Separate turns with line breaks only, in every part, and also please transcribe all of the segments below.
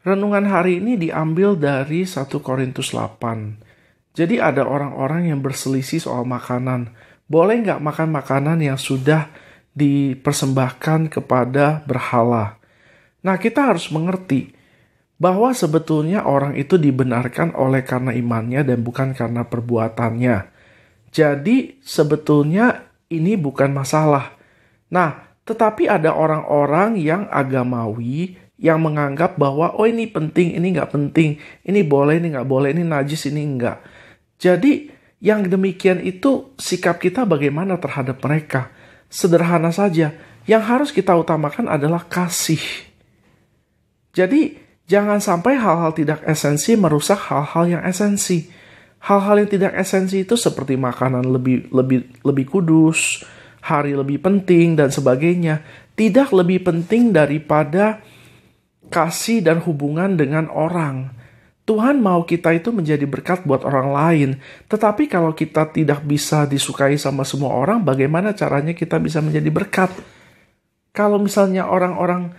Renungan hari ini diambil dari 1 Korintus 8. Jadi ada orang-orang yang berselisih soal makanan. Boleh nggak makan makanan yang sudah dipersembahkan kepada berhala? Nah, kita harus mengerti bahwa sebetulnya orang itu dibenarkan oleh karena imannya dan bukan karena perbuatannya. Jadi sebetulnya ini bukan masalah. Nah, tetapi ada orang-orang yang agamawi yang menganggap bahwa ini penting, ini nggak penting, ini boleh, ini nggak boleh, ini najis, ini enggak. Jadi yang demikian itu sikap kita bagaimana terhadap mereka? Sederhana saja, yang harus kita utamakan adalah kasih. Jadi jangan sampai hal-hal tidak esensi merusak hal-hal yang esensi. Hal-hal yang tidak esensi itu seperti makanan lebih kudus, hari lebih penting dan sebagainya, tidak lebih penting daripada kasih dan hubungan dengan orang. Tuhan mau kita itu menjadi berkat buat orang lain. Tetapi kalau kita tidak bisa disukai sama semua orang, bagaimana caranya kita bisa menjadi berkat? Kalau misalnya orang-orang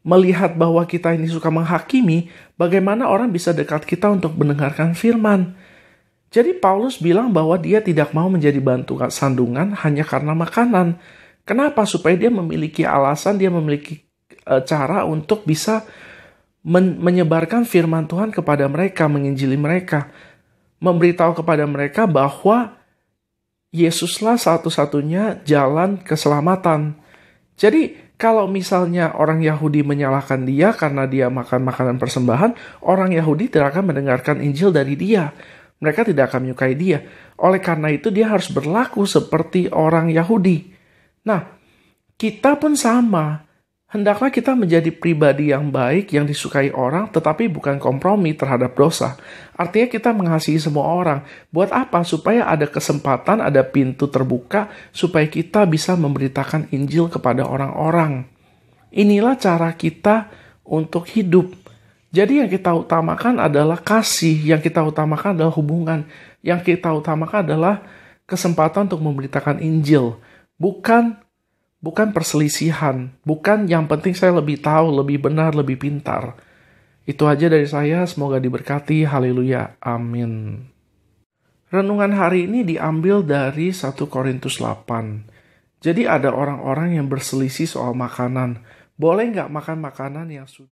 melihat bahwa kita ini suka menghakimi, bagaimana orang bisa dekat kita untuk mendengarkan firman? Jadi Paulus bilang bahwa dia tidak mau menjadi bantu sandungan hanya karena makanan. Kenapa? Supaya dia memiliki alasan, dia memiliki cara untuk bisa menyebarkan firman Tuhan kepada mereka, menginjili mereka, memberitahu kepada mereka bahwa Yesuslah satu-satunya jalan keselamatan. Jadi kalau misalnya orang Yahudi menyalahkan dia karena dia makan makanan persembahan, orang Yahudi tidak akan mendengarkan Injil dari dia. Mereka tidak akan menyukai dia. Oleh karena itu dia harus berlaku seperti orang Yahudi. Nah, kita pun sama. Hendaklah kita menjadi pribadi yang baik, yang disukai orang, tetapi bukan kompromi terhadap dosa. Artinya kita mengasihi semua orang. Buat apa? Supaya ada kesempatan, ada pintu terbuka, supaya kita bisa memberitakan Injil kepada orang-orang. Inilah cara kita untuk hidup. Jadi yang kita utamakan adalah kasih, yang kita utamakan adalah hubungan, yang kita utamakan adalah kesempatan untuk memberitakan Injil. Bukan perselisihan, bukan yang penting saya lebih tahu, lebih benar, lebih pintar. Itu aja dari saya, semoga diberkati, haleluya, amin. Renungan hari ini diambil dari 1 Korintus 8. Jadi ada orang-orang yang berselisih soal makanan. Boleh nggak makan makanan yang sudah